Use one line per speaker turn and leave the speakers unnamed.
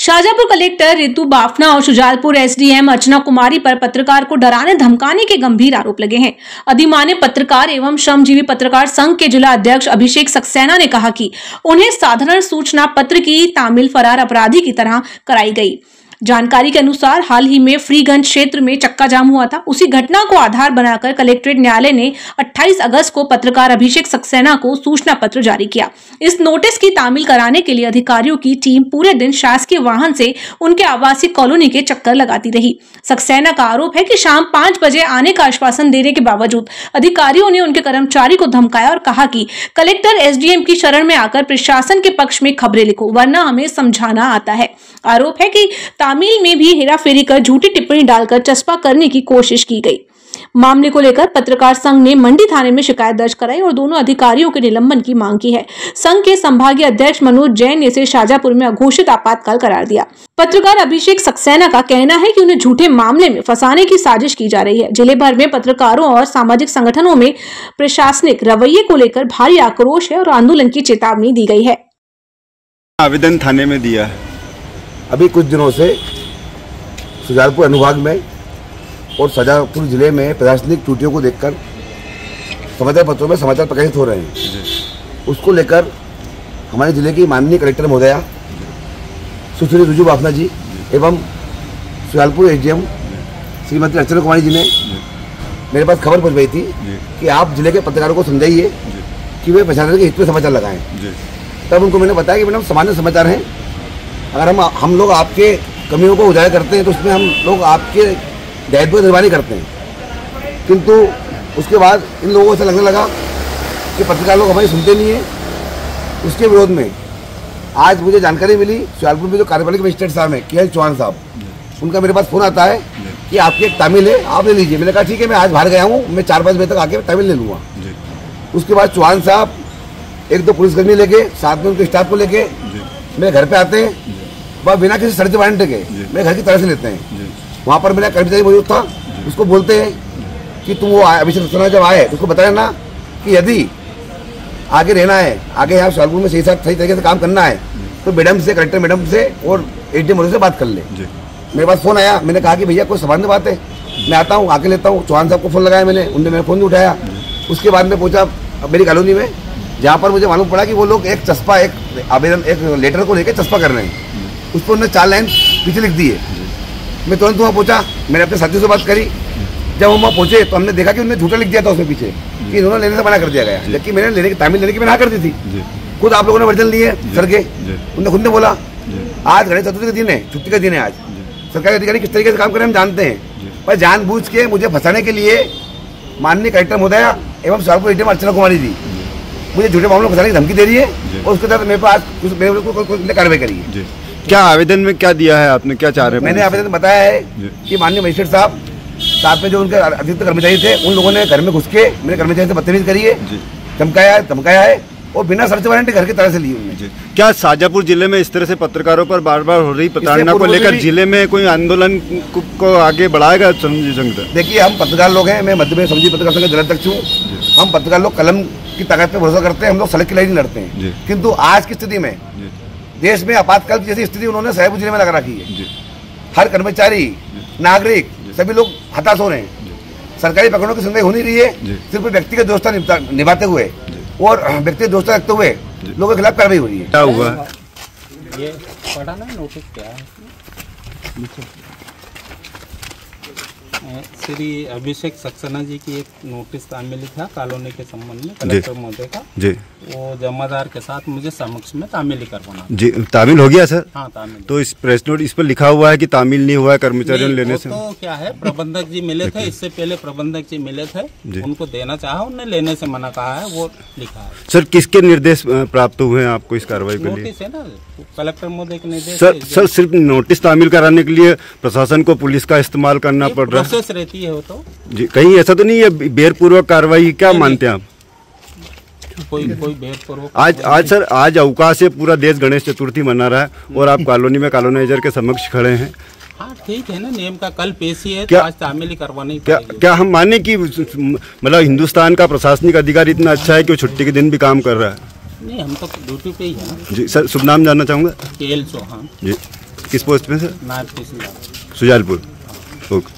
Shajapur collector Ritu Bafna और Shujalpur SDM Archana Kumari पर पत्रकार को डराने धमकाने के गंभीर आरोप लगे हैं। अधिमान्य पत्रकार एवं श्रमजीवी पत्रकार संघ के जिला अध्यक्ष अभिषेक सक्सेना ने कहा कि उन्हें साधारण सूचना पत्र की तामील फरार अपराधी की तरह कराई गई। जानकारी के अनुसार हाल ही में फ्रीगंज क्षेत्र में चक्का जाम हुआ था। उसी घटना को आधार बनाकर कलेक्ट्रेट न्यायालय ने 28 अगस्त को पत्रकार अभिषेक सक्सेना को सूचना पत्र जारी किया। इस नोटिस की तामील कराने के लिए अधिकारियों की टीम पूरे दिन शासकीय वाहन से उनके आवासीय कॉलोनी के चक्कर लगाती रही। सक्सेना का आरोप है कि शाम 5 बजे आने का आश्वासन देने के बावजूद अधिकारियों ने उनके कर्मचारी को धमकाया और कहा कि कलेक्टर एसडीएम की शरण में आकर प्रशासन के पक्ष में खबरें लिखो, वरना हमें समझाना आता है। आरोप है कि तामील में भी हेराफेरी कर झूठी टिप्पणी डालकर चस्पा करने की कोशिश की गई। मामले को लेकर पत्रकार संघ ने मंडी थाने में शिकायत दर्ज कराई और दोनों अधिकारियों के निलंबन की मांग की है। संघ के संभागीय अध्यक्ष मनोज जैन ने इसे शाजापुर में अघोषित आपातकाल करार दिया। पत्रकार अभिषेक सक्सेना का कहना है कि उन्हें झूठे मामले में फंसाने की साजिश की जा रही है। जिले भर में पत्रकारों और सामाजिक संगठनों में प्रशासनिक रवैये को लेकर भारी आक्रोश है और आंदोलन की चेतावनी दी गई है।
आवेदन थाने में दिया है।
अभी कुछ दिनों से शुजालपुर अनुभाग में और शाजापुर जिले में प्रशासनिक त्रुटियों को देखकर समाचार पत्रों में समाचार प्रकाशित हो रहे हैं। उसको लेकर हमारे जिले की माननीय कलेक्टर महोदया सुश्री रितु बाफना जी एवं शुजालपुर एसडीएम श्रीमती अर्चना कुमारी जी ने मेरे पास खबर पहुंच गई थी कि आप जिले के पत्रकारों को समझाइए कि वे प्रशासन के हित में समाचार लगाएं। तब उनको मैंने बताया कि मैडम सामान्य समाचार हैं, अगर हम लोग आपके कमियों को उजागर करते हैं तो उसमें हम लोग आपके दायित्व की निर्वाही करते हैं। किंतु उसके बाद इन लोगों को ऐसा लगने लगा कि पत्रकार लोग हमारी सुनते नहीं हैं। उसके विरोध में आज मुझे जानकारी मिली, शुजालपुर में जो कार्यपालिक मजिस्ट्रेट साहब हैं KL चौहान साहब, उनका मेरे पास फ़ोन आता है कि आपकी एक तामील है, आप ले लीजिए। मैंने कहा ठीक है, मैं आज बाहर गया हूँ, मैं 4-5 बजे तक आके तामील ले लूँगा। उसके बाद चौहान साहब 1-2 पुलिसकर्मी लेके साथ में उनके स्टाफ को लेके मेरे घर पे आते हैं। वह बिना किसी सर्च वारंट के मेरे घर की तरह से लेते हैं। वहाँ पर मेरा कर्मचारी मौजूद था, उसको बोलते हैं कि तुम वो अभिषेक सक्सेना जब आए तो उसको बताया ना कि यदि आगे रहना है, आगे यहाँ शुजालपुर में सही तरीके से काम करना है तो मैडम से, कलेक्टर मैडम से और एसडीएम से बात कर ले। मेरे पास फ़ोन आया, मैंने कहा कि भैया कोई सामान्य बात है, मैं आता हूँ, आके लेता हूँ। चौहान साहब को फ़ोन लगाया मैंने, उनने मेरा फ़ोन नहीं उठाया। उसके बाद मैं पहुँचा मेरी कॉलोनी में, जहाँ पर मुझे मालूम पड़ा कि वो लोग एक चस्पा, एक आवेदन, एक लेटर को लेकर चस्पा कर रहे हैं। उस पर उन्होंने 4 लाइन पीछे लिख दी है। मैं तुरंत वहाँ पहुँचा, मैंने अपने साथियों से बात करी। जब हम वहाँ पहुँचे तो हमने देखा कि उन्होंने झूठा लिख दिया था उसमें पीछे कि इन्होंने लेने से मना कर दिया गया, जबकि मैंने लेने की तामील लेने की मना कर दी थी। खुद आप लोगों ने वर्जन लिए सर के, उन्होंने खुद ने बोला। आज गणेश चतुर्थी का दिन है, छुट्टी का दिन है। आज सरकारी अधिकारी किस तरीके से काम करें हम जानते हैं, पर जानबूझ के मुझे फंसाने के लिए माननीय कलेक्टर महोदया एवं शुजालपुर एसडीएम अर्चना कुमारी जी मुझे झूठे मामलों में फंसाने की धमकी दे रही है और उसके साथ मेरे पास कार्रवाई करी है।
क्या आवेदन में क्या दिया है आपने, क्या चाह रहे हैं?
मैंने आवेदन में बताया है कि माननीय मजिस्ट्रेट साहब, साथ में जो उनके अतिरिक्त कर्मचारी थे, उन लोगों ने घर में घुस के मेरे कर्मचारी से बदतमीजी करी है, धमकाया है और बिना सर्च वारंट घर की तरह से ली उन्होंने।
क्या शाजापुर जिले में इस तरह से पत्रकारों पर बार बार हो रही प्रताड़ना को लेकर जिले में कोई आंदोलन को आगे बढ़ाएगा श्रमजीवी संघ? देखिए, हम पत्रकार लोग हैं, मैं मध्य प्रदेश श्रमजीवी पत्रकार संघ का जिलाध्यक्ष हूँ। हम पत्रकार लोग कलम की ताकत पे भरोसा करते हैं, हम लोग सड़क की लड़ाई नहीं लड़ते हैं। किंतु आज की स्थिति में देश में आपातकाल की जैसी स्थिति उन्होंने शाजापुर जिले में लगा रखी है। हर कर्मचारी, नागरिक, सभी लोग हताश हो रहे हैं। सरकारी प्रकरणों की सुनवाई हो नहीं रही है, सिर्फ व्यक्तिगत दोस्ता निभाते हुए और व्यक्तिगत दोस्ता रखते हुए लोगों के खिलाफ कार्रवाई हो रही है। क्या हुआ?
ये पढ़ा ना नोटिस क्या है? श्री अभिषेक सक्सेना जी की एक नोटिस तामील था कॉलोनी के संबंध में कलेक्टर महोदय का जी, वो जमादार के साथ मुझे समक्ष में तामील करवाना जी। तामील हो गया सर? हाँ, तामील। तो इस प्रेस नोट इस पर लिखा हुआ है कि तामील नहीं हुआ है कर्मचारियों लेने से? तो क्या है, प्रबंधक जी मिले थे, इससे पहले प्रबंधक जी मिले थे, उनको देना चाहा, उन्होंने लेने से मना कहा है, वो लिखा है। सर, किसके निर्देश प्राप्त हुए हैं आपको इस कार्रवाई के लिए? नोटिस है ना, कलेक्टर महोदय के निर्देश। सर, सिर्फ नोटिस तामील कराने के लिए प्रशासन को पुलिस का इस्तेमाल करना पड़ रहा है? प्रोसेस रहती है वो तो जी। कहीं ऐसा तो नहीं है बेरपूर्वक कार्रवाई? क्या मानते हैं आप? कोई बेरपूर्वक आज अवकाश है, पूरा देश गणेश चतुर्थी मना रहा है और आप कॉलोनी में कॉलोनाइजर के समक्ष खड़े हैं। हाँ, ठीक है ना, नियम का कल पेशी है, तो आज तामील करवानी पड़ेगी। क्या हम माने कि मतलब हिंदुस्तान का प्रशासनिक अधिकारी इतना अच्छा है कि वो छुट्टी के दिन भी काम कर रहा है? नहीं, हम तो ड्यूटी पे ही है ना जी। सर, शुभ नाम जानना चाहूँगा? KL चौहान जी।
किस पोस्ट में सर?
नायब तहसीलदार
सुजालपुर। ओके।